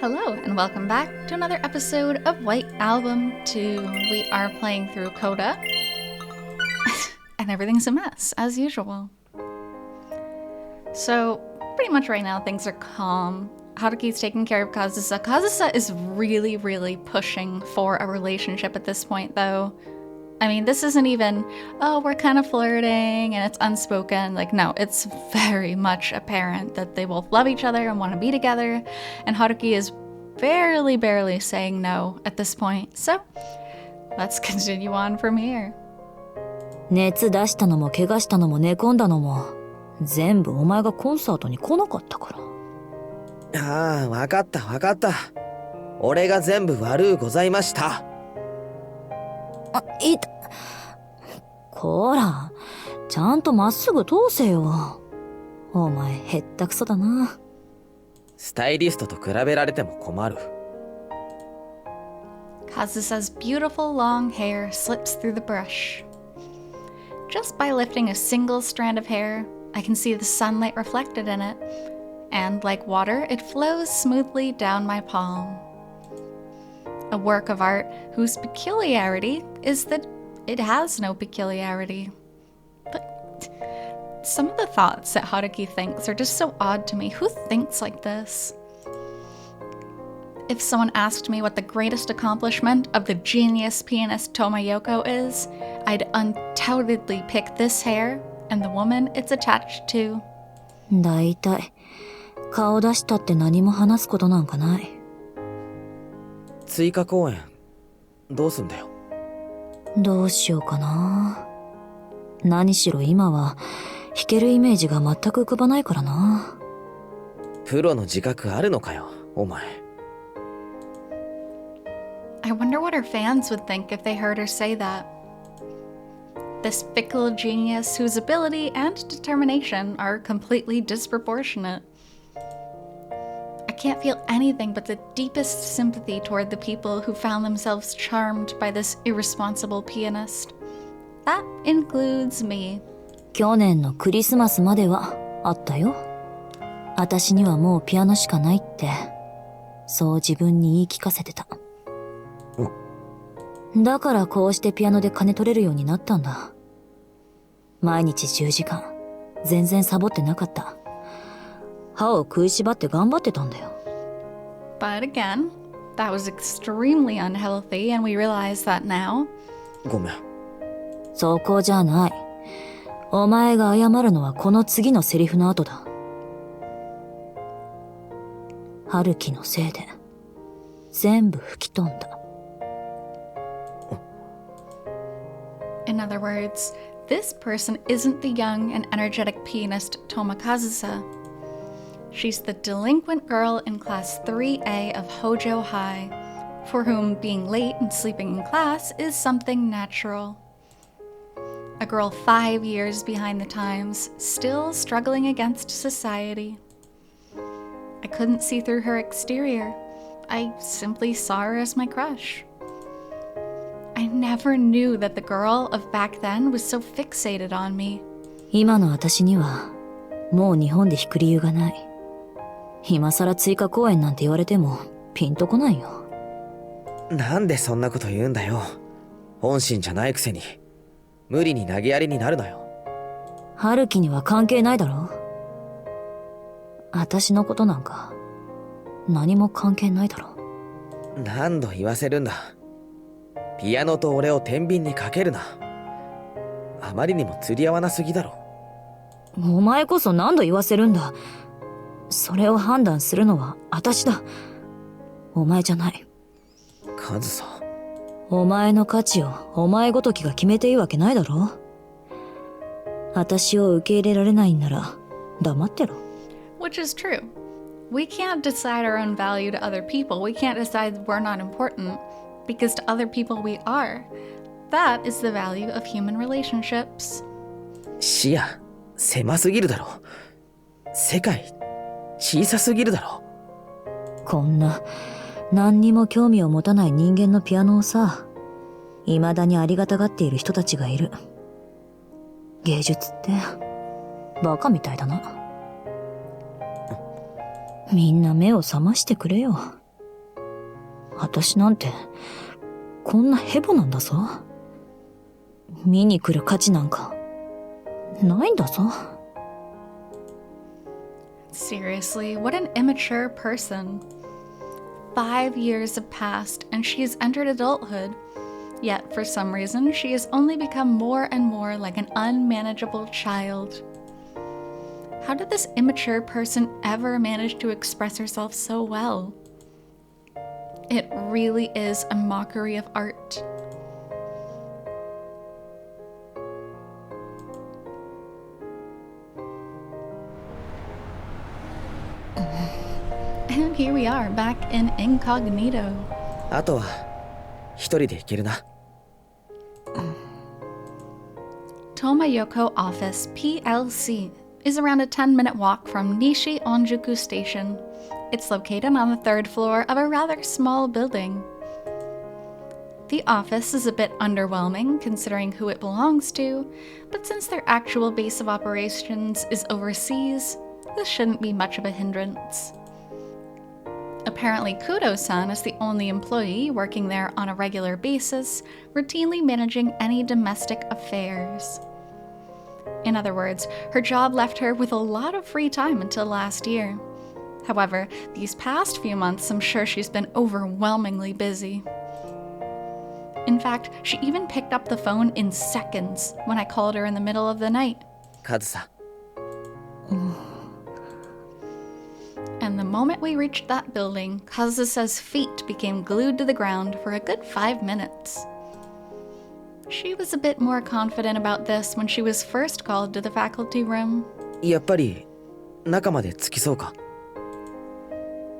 Hello and welcome back to another episode of White Album 2. We are playing through CODA and everything's a mess as usual. So pretty much right now things are calm. Haruki's taking care of Kazusa. Kazusa is really pushing for a relationship at this point though. I mean, this isn't even, oh, we're kind of flirting and it's unspoken. Like, no, it's very much apparent that they both love each other and want to be together. And Haruki is barely saying no at this point. So, let's continue on from here. 熱出したのも怪我したのも寝込んだのも全部お前がコンサートに来なかったから。ああ、わかった。俺が全部悪うございました。あ、いた。こら、ちゃんとまっすぐ通せよ。お前へったくそだな。スタイリストと比べられても困る。Kazusa's beautiful long hair slips through the brush. Just by lifting a single strand of hair, I can see the sunlight reflected in it, and like water, it flows smoothly down my palm. A work of art whose peculiarity is that it has no peculiarity. But some of the thoughts that Haruki thinks are just so odd to me. Who thinks like this? If someone asked me what the greatest accomplishment of the genius pianist Tomoyoko is, I'd undoubtedly pick this hair and the woman it's attached to. だいたい顔出したって何も話すことなんかない。追加公演どうすんだよ。どうしようかな。何しろ今は弾けるイメージが全く浮かばないからな。プロの自覚あるのかよ、お前。I wonder what her fans would think if they heard her say that. This fickle genius whose ability and determination are completely disproportionate. I can't feel anything but the deepest sympathy toward the people who found themselves charmed by this irresponsible pianist. That includes me. 去年のクリスマスまではあったよ。私にはもうピアノしかないって、そう自分に言い聞かせてた。だからこうしてピアノで金取れるようになったんだ。毎日10時間、全然サボってなかった。歯を食いしばって頑張ってたんだよ。But again, that was extremely unhealthy and we realize that now. ごめん。そこじゃない。お前が謝るのはこの次のセリフの後だ。春樹のせいで全部吹き飛んだ。In other words, this person isn't the young and energetic pianist Toma Kazusa. She's the delinquent girl in class 3A of Hojo High, for whom being late and sleeping in class is something natural. A girl 5 years behind the times, still struggling against society. I couldn't see through her exterior. I simply saw her as my crush. I never knew that the girl of back then was so fixated on me. 今の私にはもう日本で弾く理由がない。今さら追加公演なんて言われてもピンとこないよ。なんでそんなこと言うんだよ。本心じゃないくせに。無理に投げやりになるなよ。春樹には関係ないだろ。私のことなんか何も関係ないだろ。何度言わせるんだ。ピアノと俺を天秤にかけるな。あまりにも釣り合わなすぎだろ。お前こそ何度言わせるんだ。それを判断するのは私だ。お前じゃない。カズサ。お前の価値をお前ごときが決めていいわけないだろ。私を受け入れられないんなら黙ってろ。Which is true. We can't decide our own value to other people. We can't decide we're not important because to other people we are. That is the value of human relationships. 視野狭すぎるだろ。世界小さすぎるだろ。こんな何にも興味を持たない人間のピアノをさ、未だにありがたがっている人たちがいる。芸術ってバカみたいだな。みんな目を覚ましてくれよ。私なんてこんなヘボなんだぞ。見に来る価値なんかないんだぞ。 Seriously, what an immature person. 5 years have passed and she has entered adulthood. Yet, for some reason, she has only become more and more like an unmanageable child. How did this immature person ever manage to express herself so well? It really is a mockery of art. And here we are, back in incognito. あとは一人で行けるな。Tomayoko Office PLC is around a 10-minute walk from Nishi Onjuku Station. It's located on the 3rd floor of a rather small building. The office is a bit underwhelming considering who it belongs to, but since their actual base of operations is overseas, this shouldn't be much of a hindrance. Apparently, Kudo-san is the only employee working there on a regular basis, routinely managing any domestic affairs. In other words, her job left her with a lot of free time until last year. However, these past few months, I'm sure she's been overwhelmingly busy. In fact, she even picked up the phone in seconds when I called her in the middle of the night. カズさ。And the moment we reached that building, Kazusa's feet became glued to the ground for a good 5 minutes. She was a bit more confident about this when she was first called to the faculty room. やっぱり中まで着きそうか。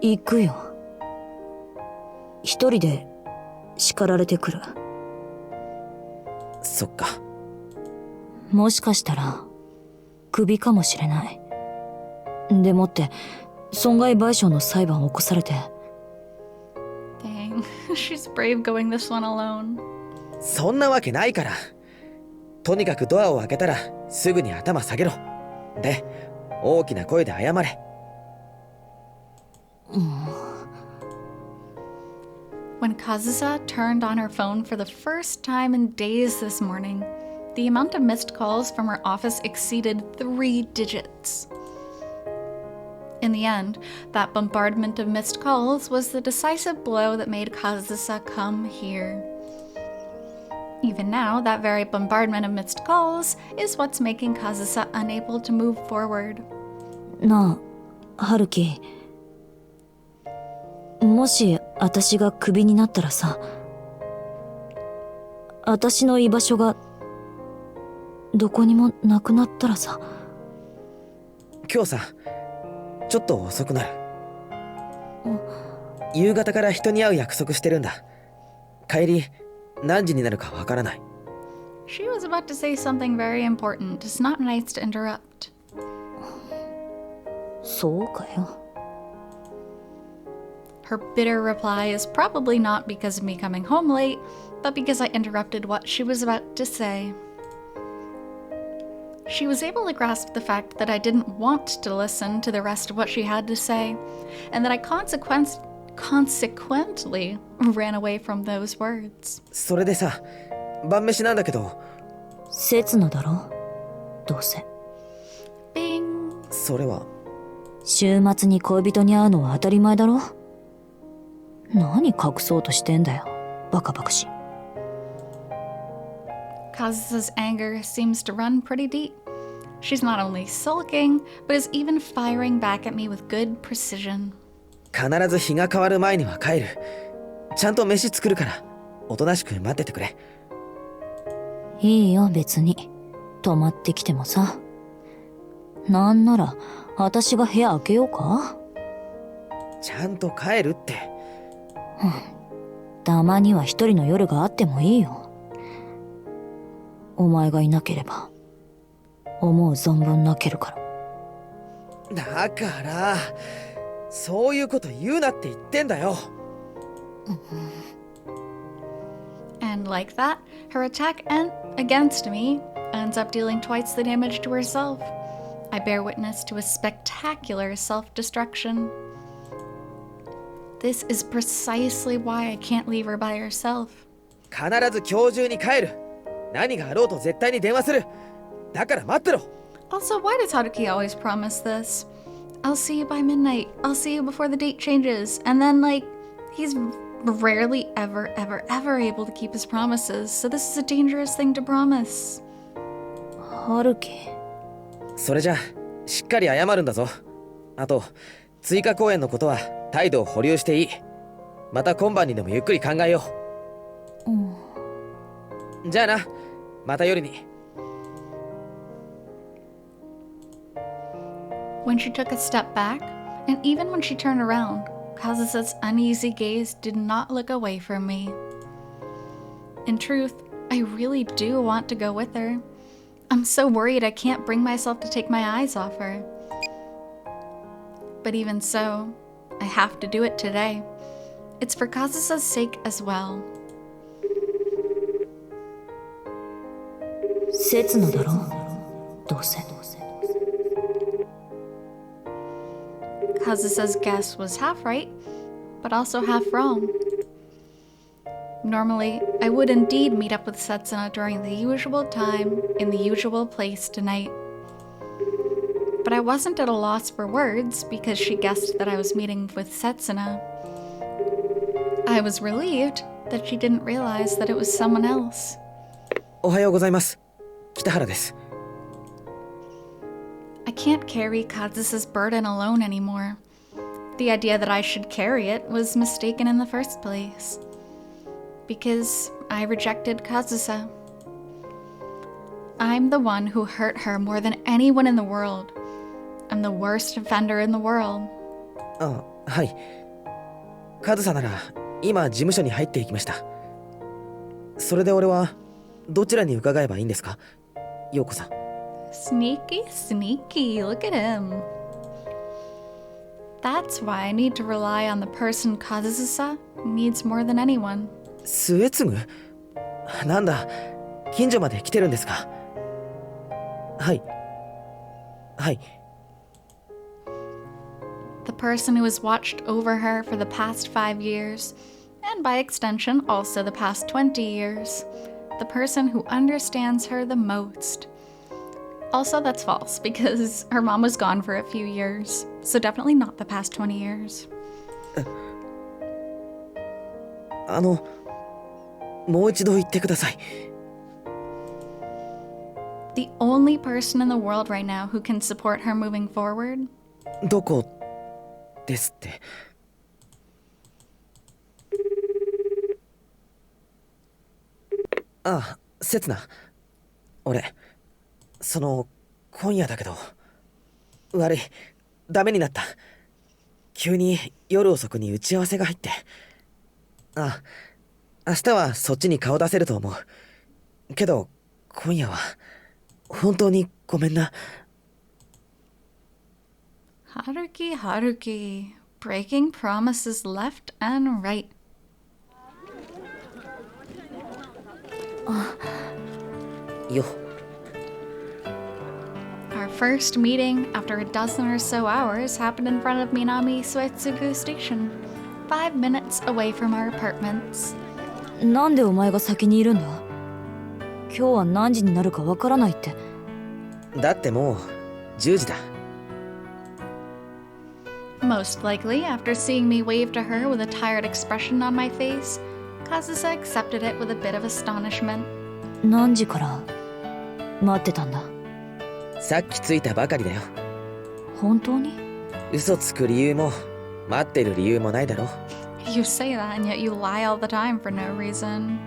行くよ。一人で叱られてくる。そっか。もしかしたらクビかもしれない。でもって損害賠償の裁判を起こされて。Dang, she's brave going this one alone. そんなわけないから。とにかくドアを開けたらすぐに頭下げろ。で、大きな声で謝れ。When Kazusa turned on her phone for the first time in days this morning, the amount of missed calls from her office exceeded 3 digits. In the end, that bombardment of missed calls was the decisive blow that made Kazusa come here. Even now, that very bombardment of missed calls is what's making Kazusa unable to move forward. なあ、春樹。もし私がクビになったらさ、私の居場所がどこにもなくなったらさ。今日さ、ちょっと遅くなる。夕方から人に会う約束してるんだ。帰り何時になるかわからない。She was about to say something very important. It's not nice to interrupt. そうかよ。Her bitter reply is probably not because of me coming home late, but because I interrupted what she was about to say. She was able to grasp the fact that I didn't want to listen to the rest of what she had to say, and that I consequently ran away from those words. それでさ、晩飯なんだけど。刹那だろ、どうせ。Bing! それは。週末に恋人に会うのは当たり前だろ。何隠そうとしてんだよ、バカバカし。Kazusa's anger seems to run pretty deep. She's not only sulking, but is even firing back at me with good precision. 必ず日が変わる前には帰る。ちゃんと飯作るから、おとなしく待っててくれ。いいよ、別に。泊まってきてもさ。なんなら、私が部屋開けようか？ちゃんと帰るって。たまには一人の夜があってもいいよ。お前がいなければ、思う存分泣けるから。だから、そういうこと言うなって言ってんだよ。And like that, her attack against me ends up dealing twice the damage to herself. I bear witness to a spectacular self-destruction. This is precisely why I can't leave her by herself. 必ず今日中に帰る。何があろうと絶対に電話する。だから待ってろ。 Also, why does Haruki always promise this? I'll see you by midnight. I'll see you before the date changes. And then, like, he's rarely ever able to keep his promises. So this is a dangerous thing to promise. 春樹。それじゃしっかり謝るんだぞ。あと追加公演のことは態度を保留していい。また今晩にでもゆっくり考えよう。じゃあな。また夜に。When she took a step back, and even when she turned around, Kazusa's uneasy gaze did not look away from me. In truth, I really do want to go with her. I'm so worried I can't bring myself to take my eyes off her. But even so, I have to do it today. It's for Kazusa's sake as well. 刹那だろどうせ。Kazusa's guess was half right, but also half wrong. Normally, I would indeed meet up with Setsuna during the usual time, in the usual place tonight. But I wasn't at a loss for words because she guessed that I was meeting with Setsuna. I was relieved that she didn't realize that it was someone else. おはようございます。北原です。I can't carry Kazusa's burden alone anymore. The idea that I should carry it was mistaken in the first place. Because I rejected Kazusa. I'm the one who hurt her more than anyone in the world. I'm the worst offender in the world. あ、はい。カズサなら今事務所に入っていきました。それで俺はどちらに伺えばいいんですか、陽子さん。Sneaky, look at him. That's why I need to rely on the person Kazusa needs more than anyone. 末継なんだ、近所まで来てるんですか。はい。はい。The person who has watched over her for the past 5 years, and by extension also the past 20 years. The person who understands her the most. Also, that's false, because her mom was gone for a few years, so definitely not the past 20 years. もう一度言ってください。The only person in the world right now who can support her moving forward? どこですって。ああ、せつな。俺、今夜だけど、悪い、ダメになった。急に夜遅くに打ち合わせが入って。ああ、明日はそっちに顔出せると思う。けど、今夜は、本当にごめんな。Haruki, breaking promises left and right. よ。Our first meeting after a dozen or so hours happened in front of Minami Suetsugu Station, 5 minutes away from our apartments. なんでお前が先にいるんだ。今日は何時になるかわからないって。だってもう10時だ。Most likely, after seeing me wave to her with a tired expression on my face, Kazusa accepted it with a bit of astonishment. 何時から待ってたんだ。さっき着いたばかりだよ。本当に？嘘つく理由も待ってる理由もないだろ。You say that and yet you lie all the time for no reason.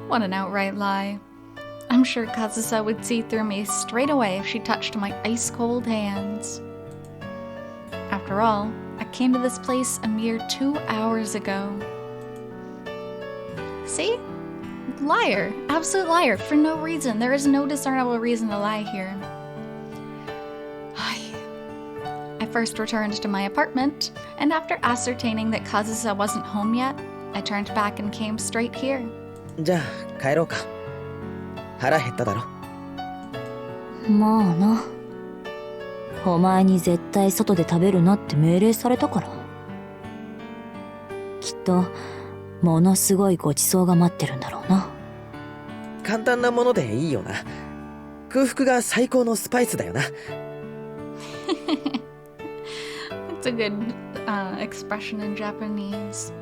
What an outright lie. I'm sure Kazusa would see through me straight away if she touched my ice-cold hands. After all, I came to this place a mere 2 hours ago. See? Liar. Absolute liar. For no reason. There is no discernible reason to lie here. I first returned to my apartment, and after ascertaining that Kazusa wasn't home yet, I turned back and came straight here. じゃあ帰ろうか。腹減っただろ。まあな。お前に絶対外で食べるなって命令されたから。きっとものすごいごちそうが待ってるんだろうな。簡単なものでいいよな。空腹が最高のスパイスだよな。It's a good expression in Japanese.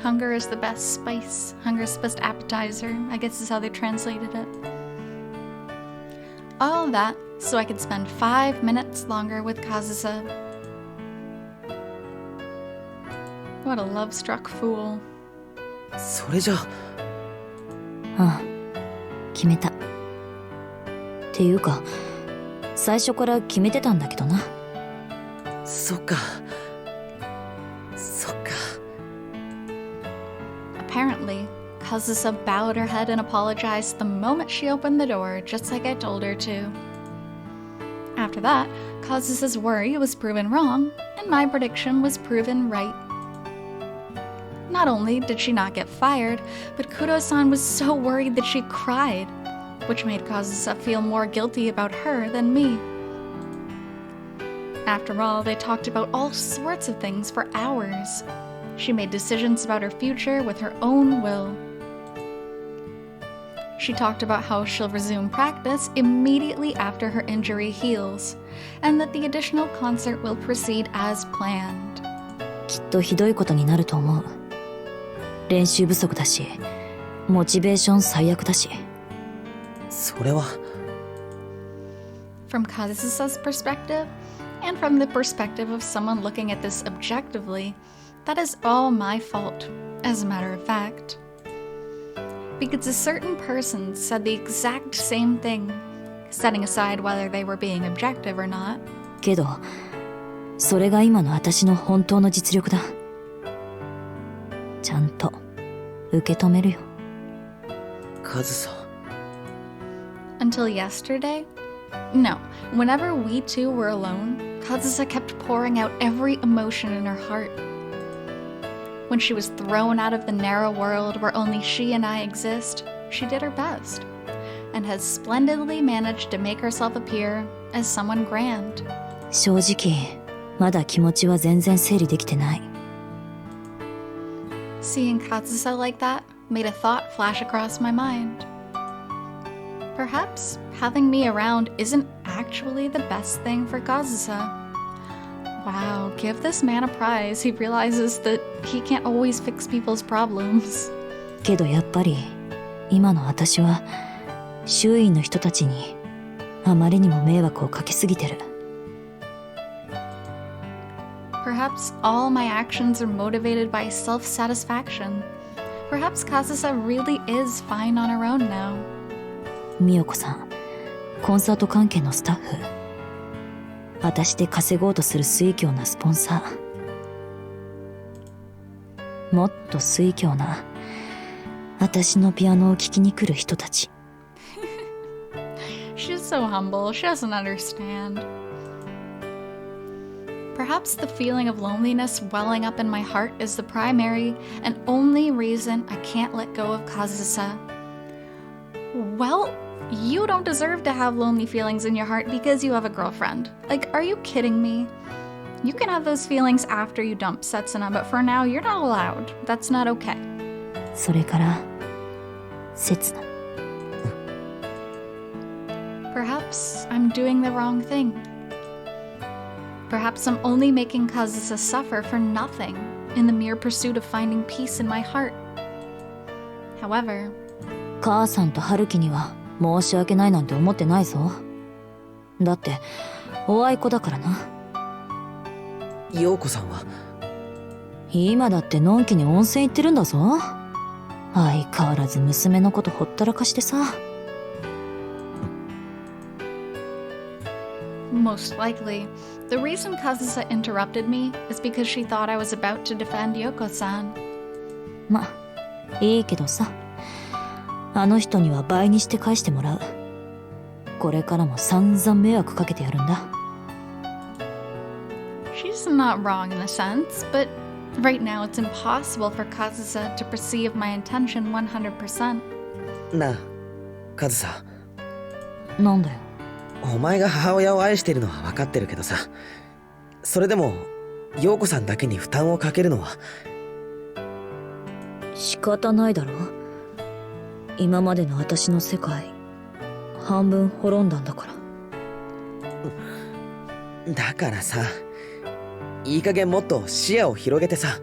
Hunger is the best spice. Hunger is the best appetizer. I guess is how they translated it. All that so I could spend 5 minutes longer with Kazusa. What a love-struck fool. それじゃああ、決めた。っていうか、最初から決めてたんだけどな。そっか。そっか。Apparently, Kazusa bowed her head and apologized the moment she opened the door, just like I told her to. After that, Kazusa's worry was proven wrong, and my prediction was proven right. Not only did she not get fired, but Kudo-san was so worried that she cried, which made Kazusa feel more guilty about her than me. After all, they talked about all sorts of things for hours. She made decisions about her future with her own will. She talked about how she'll resume practice immediately after her injury heals, and that the additional concert will proceed as planned. きっとひどいことになると思う。練習不足だし、モチベーション最悪だし。それは。From Kazusa's perspective, and from the perspective of someone looking at this objectively, that is all my fault, as a matter of fact. Because a certain person said the exact same thing, setting aside whether they were being objective or not. けど、それが今の私の本当の実力だ。ちゃんと受け止めるよ。カズサ。Until yesterday? No, whenever we two were alone, Kazusa kept pouring out every emotion in her heart. When she was thrown out of the narrow world where only she and I exist, she did her best, and has splendidly managed to make herself appear as someone grand. 正直、まだ気持ちは全然整理できてない。Seeing Kazusa like that made a thought flash across my mind. Perhaps having me around isn't actually the best thing for Kazusa. Wow, give this man a prize. He realizes that he can't always fix people's problems. けどやっぱり、今の私は、周囲の人たちに、あまりにも迷惑をかけすぎてる。Perhaps all my actions are motivated by self-satisfaction. Perhaps Kazusa really is fine on her own now. 美代子さん、コンサート関係のスタッフ。私で稼ごうとする酔狂なスポンサー。もっと酔狂な、私のピアノを聴きに来る人たち。She's so humble. She doesn't understand. Perhaps the feeling of loneliness welling up in my heart is the primary and only reason I can't let go of Kazusa. Well, you don't deserve to have lonely feelings in your heart because you have a girlfriend. Like, are you kidding me? You can have those feelings after you dump Setsuna, but for now, you're not allowed. That's not okay. それから、刹那。Perhaps I'm doing the wrong thing. Perhaps I'm only making Kazusa suffer for nothing in the mere pursuit of finding peace in my heart. However, 母さんと春樹には申し訳ないなんて思ってないぞ。だって、おあいこだからな。陽子さんは今だってのんきに温泉行ってるんだぞ。相変わらず娘のことほったらかしてさ。most likely, the reason Kazusa interrupted me is because she thought I was about to defend Yoko-san. ま、いいけどさ。あの人には倍にして返してもらう。これからも散々迷惑かけてやるんだ。She's not wrong in a sense, but right now it's impossible for Kazusa to perceive my intention 100%. なあ、カズサ。なんだよ。お前が母親を愛してるのは分かってるけどさ、それでも陽子さんだけに負担をかけるのは。仕方ないだろ。今までの私の世界半分滅んだんだから。だからさ、いい加減もっと視野を広げてさ。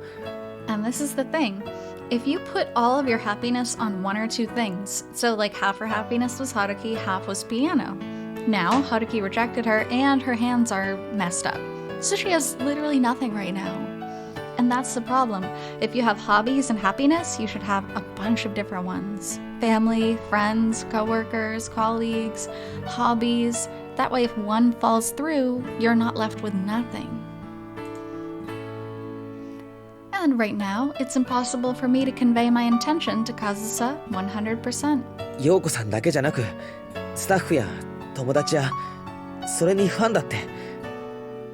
And this is the thing. If you put all of your happiness on one or two things, so like half her happiness was Haruki, half was piano. Now, Haruki rejected her and her hands are messed up. So she has literally nothing right now. And that's the problem. If you have hobbies and happiness, you should have a bunch of different ones. Family, friends, coworkers, colleagues, hobbies. That way, if one falls through, you're not left with nothing. And right now, it's impossible for me to convey my intention to Kazusa 100%. 陽子さんだけじゃなく、スタッフや友達や、それにファンだって、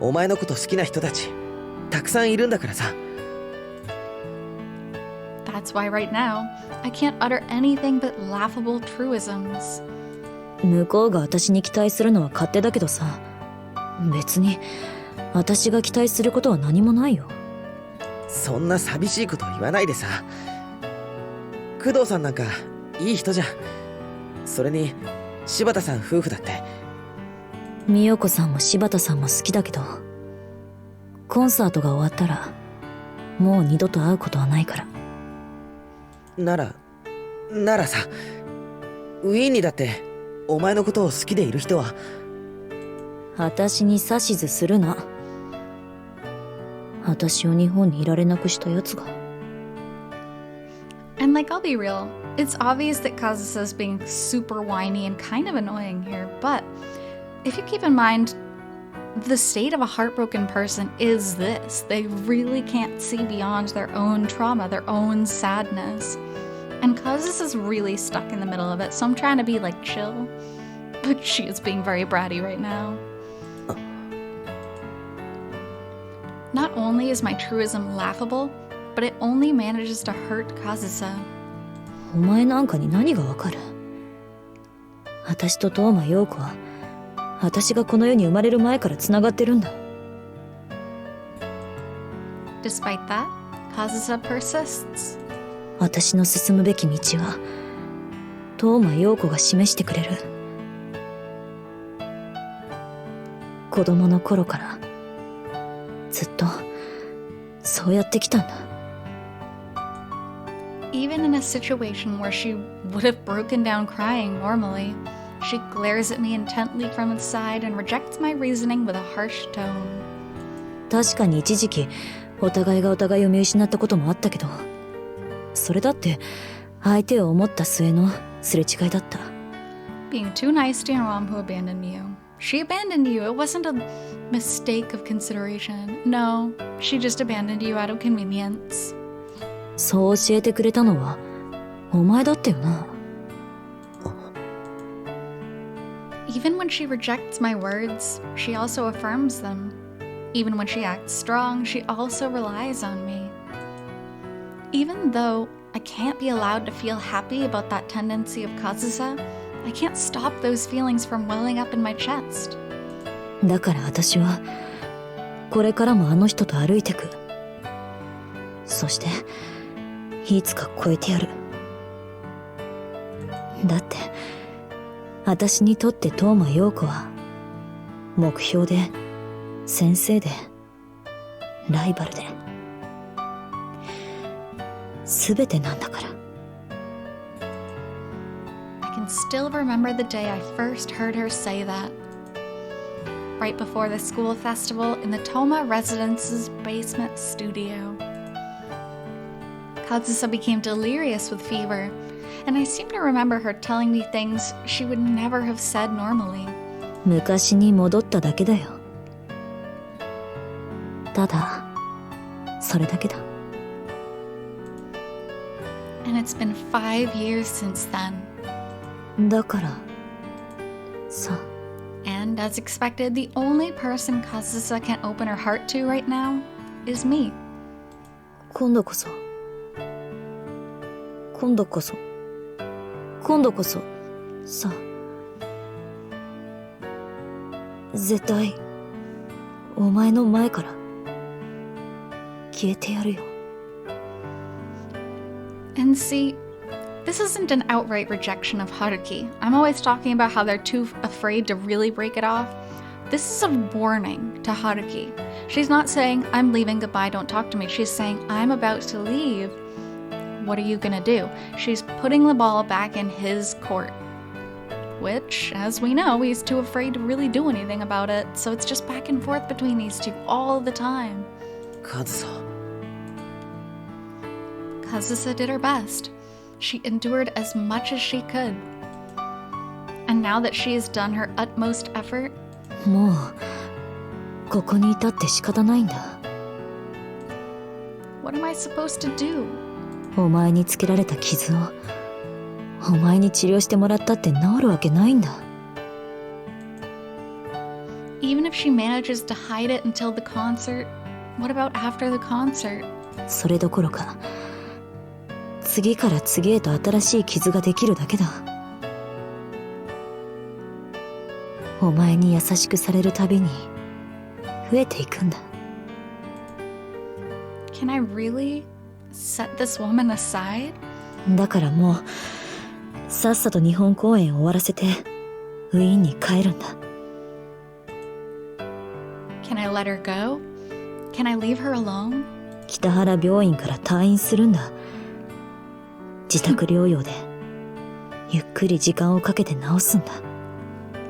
お前のこと好きな人たちたくさんいるんだからさ。 That's why right now, I can't utter anything but laughable truisms. 向こうが私に期待するのは勝手だけどさ、別に私が期待することは何もないよ。そんな寂しいこと言わないでさ。工藤さんなんかいい人じゃん。それに柴田さん夫婦だって。美代子さんも柴田さんも好きだけど、コンサートが終わったらもう二度と会うことはないから。ならさ、ウィーンにだってお前のことを好きでいる人は。私に指図するな。私を日本にいられなくしたやつが。 And like, I'll be real, it's obvious that Kazusa's being super whiny and kind of annoying here, but if you keep in mind, the state of a heartbroken person is this. They really can't see beyond their own trauma, their own sadness. And Kazusa's really stuck in the middle of it, so I'm trying to be like chill. But she is being very bratty right now. Not only is my truism laughable, but it only manages to hurt Kazusa. お前なんかに何がわかる。私と東間陽子は私がこの世に生まれる前からつながってるんだ。 Despite that, Kazusa persists. 私の進むべき道は東間陽子が示してくれる。子供の頃からずっとそうやってきたんだ。 Even in a situation where she would have broken down crying normally, she glares at me intently from the side and rejects my reasoning with a harsh tone. 確かに一時期お互いがお互いを見失ったこともあったけど、それだって相手を思った末のすれ違いだった。 Being too nice to your mom who abandoned you. She abandoned you. It wasn't a mistake of consideration. No, she just abandoned you out of convenience. そう教えてくれたのはお前だったよな。 Even when she rejects my words, she also affirms them. Even when she acts strong, she also relies on me. Even though I can't be allowed to feel happy about that tendency of Kazusa, I can't stop those feelings from welling up in my chest. だから私はこれからもあの人と歩いてく。そしていつか超えてやる。だって私にとって東間陽子は目標で先生でライバルで全てなんだから。 I can still remember the day I first heard her say that. Right before the school festival in the Toma residence's basement studio. Kazusa became delirious with fever, and I seem to remember her telling me things she would never have said normally. 昔に戻っただけだよ。ただそれだけだ。 And it's been 5 years since then. だからさ。 And as expected, the only person Kazusa can open her heart to right now is me. 今度こそさ。絶対お前の前から消えてやるよ。 And see, this isn't an outright rejection of Haruki. I'm always talking about how they're too afraid to really break it off. This is a warning to Haruki. She's not saying, I'm leaving, goodbye, don't talk to me. She's saying, I'm about to leave. What are you gonna do? She's putting the ball back in his court. Which, as we know, he's too afraid to really do anything about it. So it's just back and forth between these two all the time. カズサ。 Kazusa did her best. She endured as much as she could. And now that she has done her utmost effort, もうここにいたって仕方ないんだ。 what am I supposed to do? お前につけられた傷をお前に治療してもらったって治るわけないんだ。 Even if she manages to hide it until the concert, what about after the concert? それどころか次から次へと新しい傷ができるだけだ。お前に優しくされるたびに増えていくんだ。 Can I really set this woman aside? だからもうさっさと日本公演を終わらせてウィーンに帰るんだ。 Can I let her go? Can I leave her alone? 北原病院から退院するんだ。自宅療養でゆっくり時間をかけて治すんだ。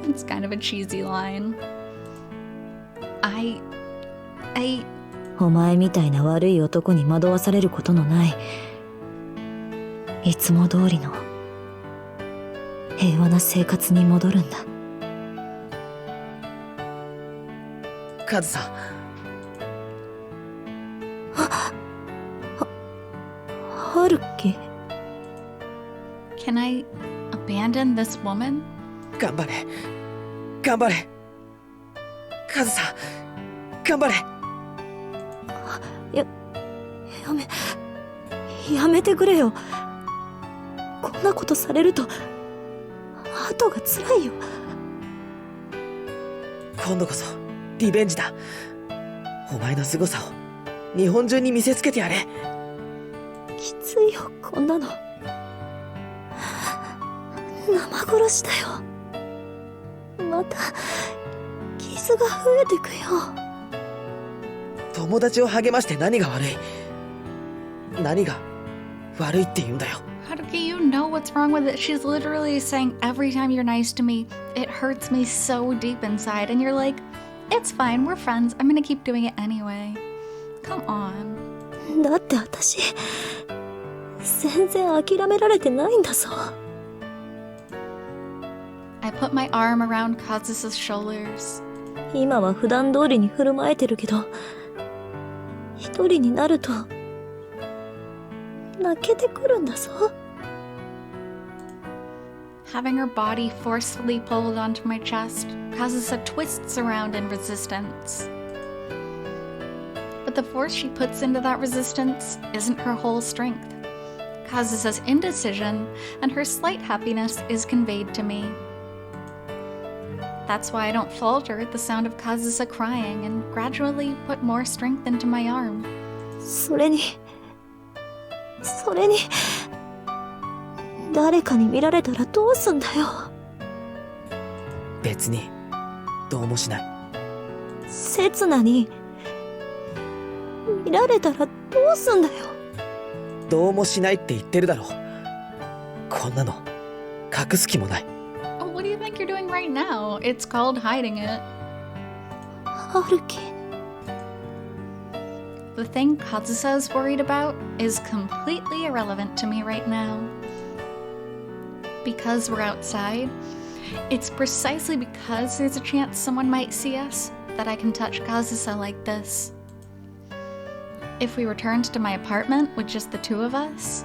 It's kind of a cheesy line. I お前みたいな悪い男に惑わされることのないいつも通りの平和な生活に戻るんだ。カズサ。春樹。 can I abandon this woman? 頑張れ。頑張れ。カズサ。頑張れ。やめてくれよ。こんなことされると後が辛いよ。今度こそリベンジだ。お前の凄さを日本中に見せつけてやれ。きついよこんなの。生殺しだよ。また傷が増えてくよ。友達を励まして何が悪い。何が悪いって言うんだよ。 Haruki, you know what's wrong with it. She's literally saying every time you're nice to me, it hurts me so deep inside. And you're like, it's fine, we're friends. I'm gonna keep doing it anyway. Come on. だって私全然諦められてないんだぞ。 I put my arm around Kazusa's shoulders. 今は普段通りに振る舞えてるけど一人になると泣けてくるんだぞ。 Having her body forcefully pulled onto my chest, Kazusa twists around in resistance. But the force she puts into that resistance isn't her whole strength. Kazusa's indecision and her slight happiness is conveyed to me. That's why I don't falter at the sound of Kazusa crying and gradually put more strength into my arm. それに誰かに見られたらどうすんだよ。別にどうもしない。刹那に見られたらどうすんだよ。どうもしないって言ってるだろ。こんなの隠す気もない。 Oh, what do you think you're doing right now? It's called hiding it. 春樹。 The thing Kazusa is worried about is completely irrelevant to me right now. Because we're outside, it's precisely because there's a chance someone might see us that I can touch Kazusa like this. If we returned to my apartment with just the two of us,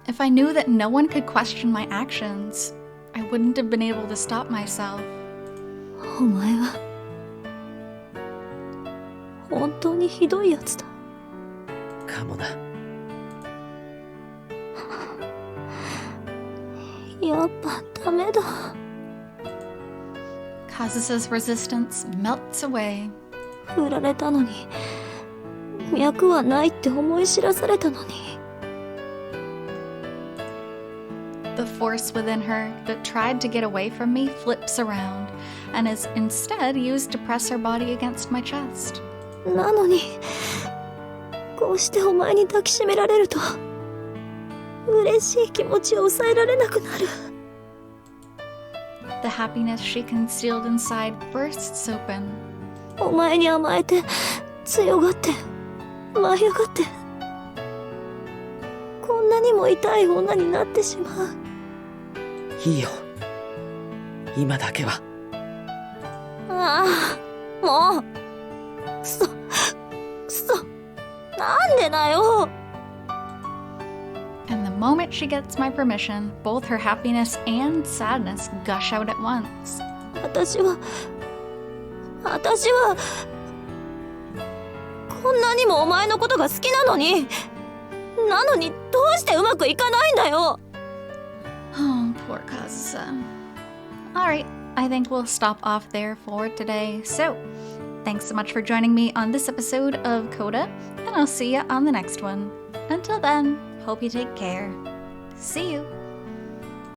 if I knew that no one could question my actions, I wouldn't have been able to stop myself. お前は本当にひどいやつだ。かもな。やっぱダメだ。Kazusa's resistance melts away. 振られたのに、脈はないって思い知らされたのに。The force within her that tried to get away from me flips around and is instead used to press her body against my chest. なのに、こうしてお前に抱きしめられると、嬉しい気持ちを抑えられなくなる。The happiness she concealed inside bursts open. お前に甘えて、強がって、舞い上がって、こんなにも痛い女になってしまう。いいよ。今だけは。ああ、もう。なんでだよ。And the moment she gets my permission, both her happiness and sadness gush out at once. 私は、こんなにもお前のことが好きなのにどうしてうまくいかないんだよ。Oh, poor Kazusa. Alright, I think we'll stop off there for today. So, thanks so much for joining me on this episode of CODA, and I'll see you on the next one. Until then, hope you take care. See you!